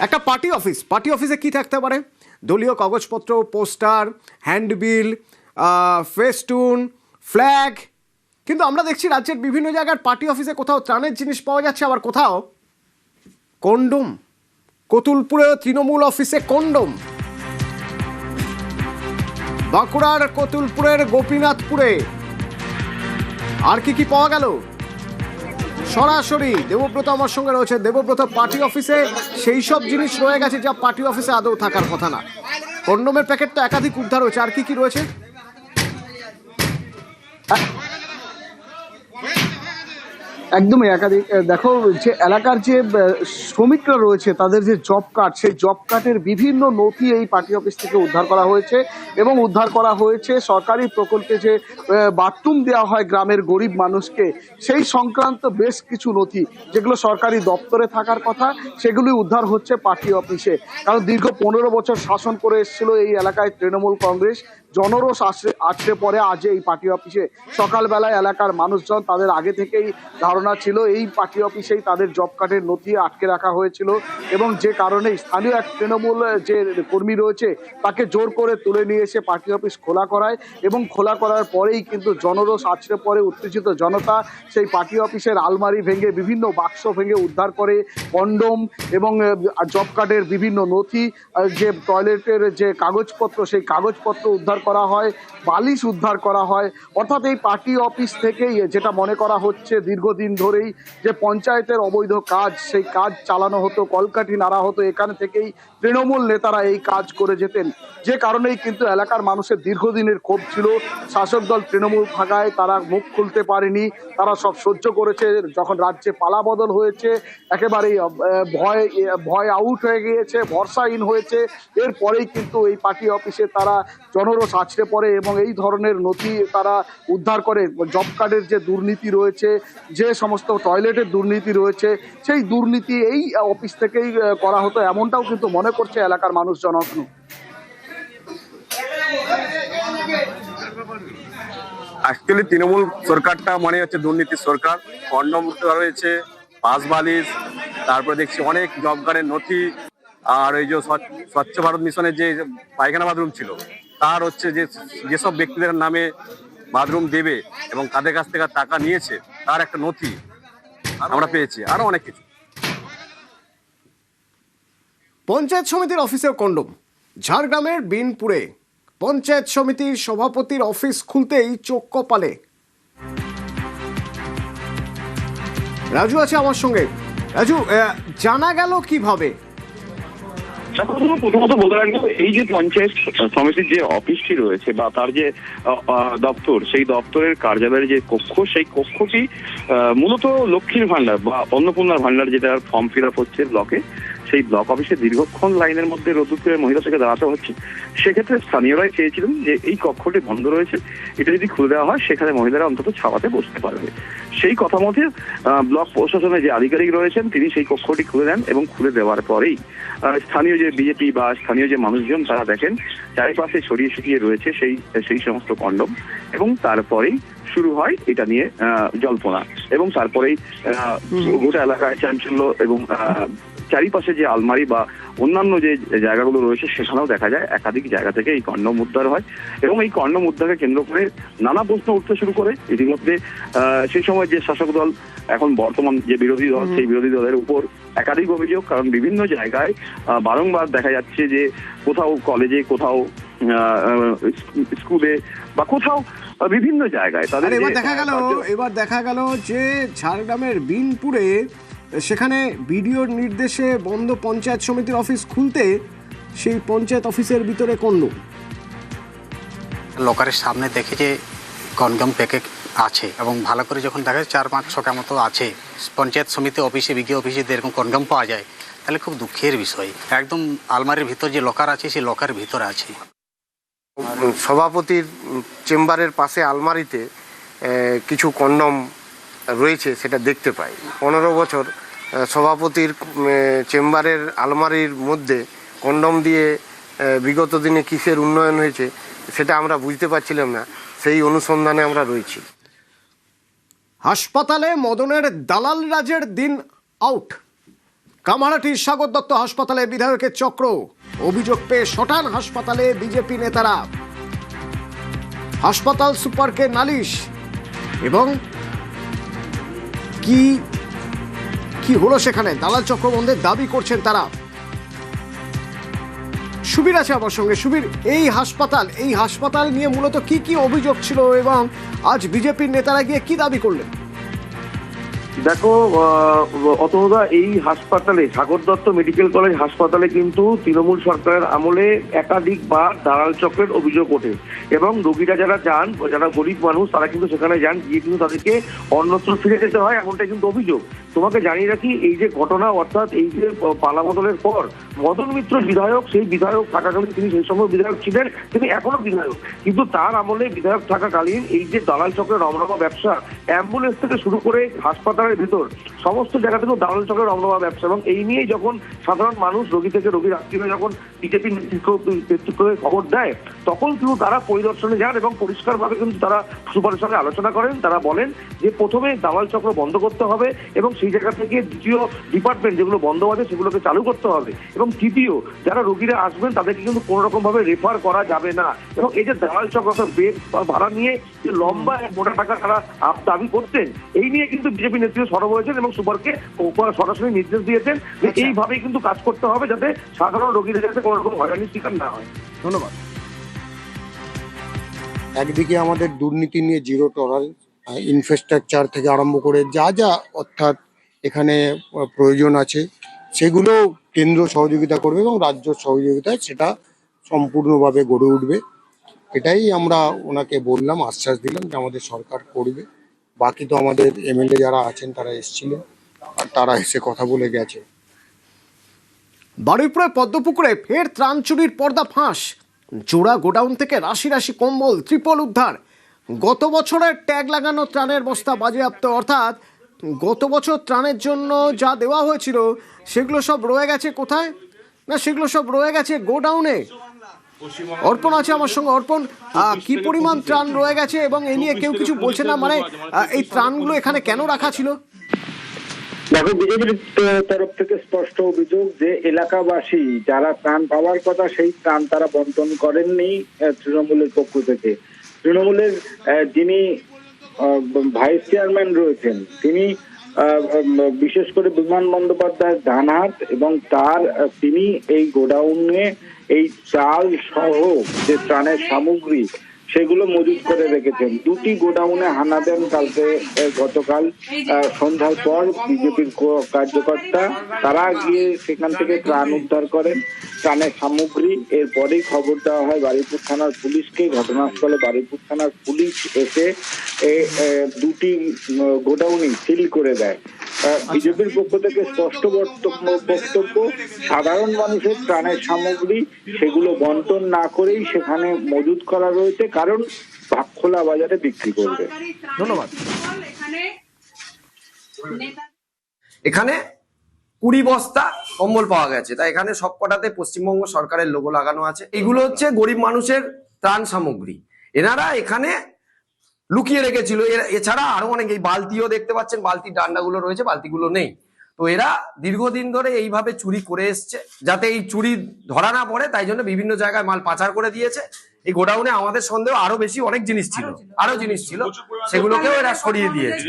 একটা পার্টি অফিসে কি থাকতে পারে? দলীয় কাগজপত্র, পোস্টার, হ্যান্ডবিল, ফেস্টুন, ফ্ল্যাগ। কিন্তু আমরা দেখছি রাজ্যের বিভিন্ন জায়গার পার্টি অফিসে কোথাও ত্রাণের জিনিস পাওয়া যাচ্ছে, আবার কোথাও কন্ডোম। কতুলপুরে তৃণমূল অফিসে কন্ডোম। বাঁকুড়ার কতুলপুরের গোপীনাথপুরে আর কি পাওয়া গেল? সরাসরি দেবব্রত আমার সঙ্গে রয়েছে। দেবব্রত, পার্টি অফিসে সেই সব জিনিস রয়ে গেছে যা পার্টি অফিসে আদৌ থাকার কথা না। কন্ডোমের প্যাকেট তো একাধিক উদ্ধার হয়েছে, আর কি রয়েছে? একদমই একাধিক। দেখো, যে এলাকার যে শ্রমিকরা রয়েছে তাদের যে জব কার্ড, সেই জব কার্ডের বিভিন্ন নথি এই পার্টি অফিস থেকে উদ্ধার করা হয়েছে। এবং উদ্ধার করা হয়েছে সরকারি প্রকল্পে যে বাথরুম দেওয়া হয় গ্রামের গরিব মানুষকে, সেই সংক্রান্ত বেশ কিছু নথি যেগুলো সরকারি দপ্তরে থাকার কথা, সেগুলি উদ্ধার হচ্ছে পার্টি অফিসে। কারণ দীর্ঘ 15 বছর শাসন করে এসেছিল এই এলাকায় তৃণমূল কংগ্রেস। জনরোষ আছড়ে পড়ে আজ এই পার্টি অফিসে। সকালবেলায় এলাকার মানুষজন, তাদের আগে থেকেই ধারণা ছিল এই পার্টি অফিসেই তাদের জব কার্ডের নথি আটকে রাখা হয়েছিল, এবং যে কারণে স্থানীয় এক তৃণমূল যে কর্মী রয়েছে তাকে জোর করে তুলে নিয়ে এসে পার্টি অফিস খোলা করায়। এবং খোলা করার পরেই কিন্তু জনরোষ আছড়ে পড়ে, উত্তেজিত জনতা সেই পার্টি অফিসের আলমারি ভেঙে, বিভিন্ন বাক্স ভেঙে উদ্ধার করে কন্ডোম এবং জব কার্ডের বিভিন্ন নথি, যে টয়লেটের যে কাগজপত্র, সেই কাগজপত্র উদ্ধার করা হয়, বালিশ উদ্ধার করা হয়। অর্থাৎ এই পার্টি অফিস থেকেই যেটা মনে করা হচ্ছে দীর্ঘদিন ধরেই যে পঞ্চায়েতের অবৈধ কাজ, সেই কাজ চালানো হতো, কলকাঠি নাড়া হতো, এখান থেকেই তৃণমূল নেতারা এই কাজ করে যেতেন। যে কারণেই কিন্তু এলাকার মানুষের দীর্ঘদিনের ক্ষোভ ছিল। শাসক দল তৃণমূল থাকায় তারা মুখ খুলতে পারেনি, তারা সব সহ্য করেছে। যখন রাজ্যে পালাবদল হয়েছে একেবারেই ভয় আউট হয়ে গিয়েছে, ভরসাহীন হয়েছে। এরপরেই কিন্তু এই পার্টি অফিসে তারা জনরোষ আছড়ে পড়ে এবং এই ধরনের নথি তারা উদ্ধার করে। জব কার্ডের যে দুর্নীতি রয়েছে, যে সমস্ত টয়লেটের দুর্নীতি রয়েছে, সেই দুর্নীতি এই অফিস থেকেই করা হতো, এমনটাও কিন্তু মনে করছে এলাকার মানুষজন। অ্যাকচুয়ালি তৃণমূল সরকারটা মনে হচ্ছে দুর্নীতির সরকার। কন্ডোম উদ্ধার হয়েছে, পাস বালিশ, তারপরে দেখছি অনেক জব কার্ডের নথি, আর ওই যে স্বচ্ছ ভারত মিশনের যে পায়খানা বাথরুম ছিল তার হচ্ছে যেসব ব্যক্তিদের নামে বাথরুম দেবে এবং তাদের কাছ থেকে টাকা নিয়েছে তার একটা নথি আমরা পেয়েছি, আরো অনেক কিছু। পঞ্চায়েত সমিতির অফিসেও কন্ডোম। ঝাড়গ্রামের বিনপুরে পঞ্চায়েত সমিতির সভাপতির অফিস খুলতেই চোখ কপালে। রাজু আছে আমার সঙ্গে। রাজু, জানা গেল কিভাবে? প্রথমত বলে রাখবো, এই যে পঞ্চায়েত সমিতির যে অফিসটি রয়েছে বা তার যে দপ্তর, সেই দপ্তরের কার্যালয়ের যে কক্ষ, সেই কক্ষটি মূলত লক্ষ্মীর ভান্ডার বা অন্নপূর্ণার ভান্ডার, যেটা ফর্ম ফিল আপ হচ্ছে ব্লকে, সেই ব্লক অফিসে দীর্ঘক্ষণ লাইনের মধ্যে রোদ্দুরে মহিলা থেকে দাঁড়াতে হচ্ছে। সেক্ষেত্রে স্থানীয়রাই চেয়েছিলেন যে এই কক্ষটি বন্ধ রয়েছে, এটা যদি খুলে দেওয়া হয় সেখানে মহিলারা অন্তত ছাওয়াতে বসতে পারবে। সেই কথা মতে ব্লক প্রশাসনের যে আধিকারিক রয়েছেন তিনি সেই কক্ষটি খুলে দেন, এবং খুলে দেওয়ার পরেই স্থানীয় যে বিজেপি বা স্থানীয় যে মানুষজন তারা দেখেন চারিপাশে ছড়িয়ে ছিটিয়ে রয়েছে সেই সমস্ত কন্ডোম, এবং তারপরেই শুরু হয় এটা নিয়ে জল্পনা। এবং তারপরেই গোটা এলাকায় চাঞ্চল্য, এবং চারিপাশে যে আলমারি বা অন্যান্য যে জায়গাগুলো রয়েছে সেখানেও দেখা যায় একাধিক জায়গা থেকে এই কন্ডোম উদ্ধার হয়। এবং এই কন্ডোম উদ্ধারকে কেন্দ্র করে নানা প্রশ্ন উঠতে শুরু করে। ইতিমধ্যে সেই সময় যে শাসক দল, এখন বর্তমান যে বিরোধী দল, সেই বিরোধী দলের উপর একাধিক অভিযোগ। কারণ বিভিন্ন জায়গায় বারংবার দেখা যাচ্ছে যে কোথাও কলেজে, কোথাও স্কুলে বা কোথাও বিভিন্ন জায়গায় তাদের এবার দেখা গেল যে ঝাড়গ্রামের বিনপুরে সেখানে বিডিওর নির্দেশে বন্ধ পঞ্চায়েত সমিতির অফিস খুলতে সেই পঞ্চায়েত অফিসের ভিতরে কন্ডোম। লকারের সামনে দেখে যে কন্ডোম প্যাকেট আছে, এবং ভালো করে যখন দেখা যায় 4-5-6টা মতো আছে পঞ্চায়েত সমিতি অফিসে, বিডিও অফিসে এরকম কন্ডোম পাওয়া যায়, তাহলে খুব দুঃখের বিষয়। একদম আলমারির ভিতর যে লকার আছে সেই লকারের ভিতরে আছে। সভাপতির চেম্বারের পাশে আলমারিতে কিছু কন্ডোম রয়েছে, সেটা দেখতে পাই। 15 বছর সভাপতির চেম্বারের আলমারির মধ্যে কন্ডোম দিয়ে বিগত দিনে কিসের উন্নয়ন হয়েছে সেটা আমরা বুঝতে পারছিলাম না, সেই অনুসন্ধানে আমরা রয়েছি। হাসপাতালে মদনের দালাল রাজের দিন আউট। কামারহাটির সাগর দত্ত হাসপাতালে বিধায়কের চক্র, অভিযোগ পেয়ে শটান হাসপাতালে বিজেপি নেতারা। হাসপাতাল সুপারকে নালিশ এবং কি কি হলো সেখানে, দালাল চক্র বন্ধের দাবি করছেন তারা। সুবীর আছে আমার সঙ্গে। সুবীর, এই হাসপাতাল নিয়ে মূলত কি কি অভিযোগ ছিল এবং আজ বিজেপির নেতারা গিয়ে কি দাবি করলেন? দেখো অতনুদা, এই হাসপাতালে, সাগর দত্ত মেডিকেল কলেজ হাসপাতালে কিন্তু তৃণমূল সরকারের আমলে একাধিকবার দালাল চক্রের অভিযোগ ওঠে এবং রোগীরা যারা যান, যারা গরিব মানুষ, তারা কিন্তু সেখানে যান, গিয়ে কিন্তু তাদেরকে অন্যত্র ফিরে যেতে হয়, এমনটাই কিন্তু অভিযোগ। তোমাকে জানিয়ে রাখি, এই যে ঘটনা, অর্থাৎ এই যে পালা বদলের পর মদন মিত্র বিধায়ক, সেই বিধায়ক থাকাকালীন, তিনি সেই সময় বিধায়ক ছিলেন, তিনি এখনো বিধায়ক, কিন্তু তার আমলে বিধায়ক থাকাকালীন এই যে দালাল চক্রের রমরমা ব্যবসা, অ্যাম্বুলেন্স থেকে শুরু করে হাসপাতালের ভিতর সমস্ত জায়গা থেকে দালাল চক্রের রমরমা ব্যবসা, এবং এই নিয়েই যখন সাধারণ মানুষ, রোগী থেকে রোগীর আত্মীয়রা যখন বিজেপি নেতৃত্বকে খবর দেয়, তখন কিন্তু তারা পরিদর্শনে যান এবং পরিষ্কারভাবে কিন্তু তারা সুপারের সঙ্গে আলোচনা করেন। তারা বলেন যে প্রথমে দালাল চক্র বন্ধ করতে হবে এবং সেই জায়গা থেকে দ্বিতীয় ডিপার্টমেন্ট যেগুলো বন্ধ আছে সেগুলোকে চালু করতে হবে, এবং তৃতীয় যারা রোগীরা আসবেন তাদেরকে কিন্তু কোনো রকম ভাবে রেফার করা যাবে না। এবং এই যে দালাল চক্র বেড ভাড়া নিয়ে যে লম্বা এক মোটা টাকা তারা দাবি করতেন, এই নিয়ে কিন্তু বিজেপি নেতৃত্ব সরব হয়েছেন এবং সুপারকে সরাসরি নির্দেশ দিয়েছেন যে এইভাবেই কিন্তু কাজ করতে হবে, যাতে সাধারণ রোগীরা যাতে কোনো রকম হয়রানির শিকার না হয়। ধন্যবাদ। একদিকে আমাদের দুর্নীতি নিয়ে জিরো টলারেন্স, ইনফ্রাস্ট্রাকচার থেকে আরম্ভ করে যা যা অর্থাৎ এখানে প্রয়োজন আছে সেগুলো কেন্দ্র সহযোগিতা করবে এবং রাজ্য সহযোগিতায় সেটা সম্পূর্ণভাবে গড়ে উঠবে। এটাই আমরা ওনাকে বললাম, আশ্বাস দিলাম যে আমাদের সরকার করবে। বাকি তো আমাদের এমএলএ যারা আছেন তারা এসেছিলেন আর তারা এসে কথা বলে গেছে। বারুইপুরের পদ্মপুকুরে ফের ত্রাণ চুরির পর্দা ফাঁস। জোড়া গোডাউন থেকে রাশি রাশি কম্বল, ত্রিপল উদ্ধার। গত বছরের ট্যাগ লাগানো ত্রাণের বস্তা বাজেয়াপ্ত, অর্থাৎ গত বছর ত্রাণের জন্য যা দেওয়া হয়েছিল সেগুলো সব রয়ে গেছে কোথায়? না, সেগুলো সব রয়ে গেছে গোডাউনে। অর্পণ আছে আমার সঙ্গে। অর্পণ, কি পরিমাণ ত্রাণ রয়ে গেছে এবং এ নিয়ে কেউ কিছু বলছে না? মানে এই ত্রাণগুলো এখানে কেন রাখা ছিল? দেখো, বিজেপির তরফ থেকে স্পষ্ট অভিযোগ যে এলাকাবাসী যারা ত্রাণ পাওয়ার কথা সেই ত্রাণ তারা বন্টন করেননি তৃণমূলের পক্ষ থেকে। তৃণমূলের যিনি ভাইস চেয়ারম্যান রয়েছেন, তিনি বিশেষ করে বিমান বন্দ্যোপাধ্যায়ের ডানহাত, এবং তিনি এই গোডাউনে এই চাল সহ যে ত্রাণের সামগ্রী সেগুলো মজুত করে রেখেছেন। দুটি গোডাউনে হানা দেন গতকাল সন্ধ্যার পর বিজেপির কার্যকর্তা। তারা গিয়ে সেখান থেকে ত্রাণ উদ্ধার করেন, ত্রাণের সামগ্রী। এরপরেই খবর দেওয়া হয় বারুইপুর থানার পুলিশকে। ঘটনাস্থলে বারুইপুর থানার পুলিশ এসে দুটি গোডাউনই সিল করে দেয়। বিজেপির পক্ষ থেকে স্পষ্ট বক্তব্য, সাধারণ মানুষের ত্রাণের সামগ্রী সেগুলো বন্টন না করেই সেখানে মজুত করা রয়েছে, কারণ খোলা বাজারে বিক্রি করবে। ধন্যবাদ। এখানে 20 বস্তা কম্বল পাওয়া গেছে, তাই এখানে সবকটাতে পশ্চিমবঙ্গ সরকারের লোগো লাগানো আছে। এগুলো হচ্ছে গরিব মানুষের ত্রাণ সামগ্রী, এনারা এখানে লুকিয়ে রেখেছিল। এছাড়া আরো অনেক, এই বালতিও দেখতে পাচ্ছেন, বালতির ডান্ডাগুলো রয়েছে, বালতিগুলো নেই। তো এরা দীর্ঘদিন ধরে এইভাবে চুরি করে এসছে, যাতে এই চুরি ধরা না পড়ে তাই জন্য বিভিন্ন জায়গায় মাল পাচার করে দিয়েছে। এই গোডাউনে আমাদের সন্দেহ আরো বেশি অনেক জিনিস ছিল, সেগুলোকেও এরা সরিয়ে দিয়েছে।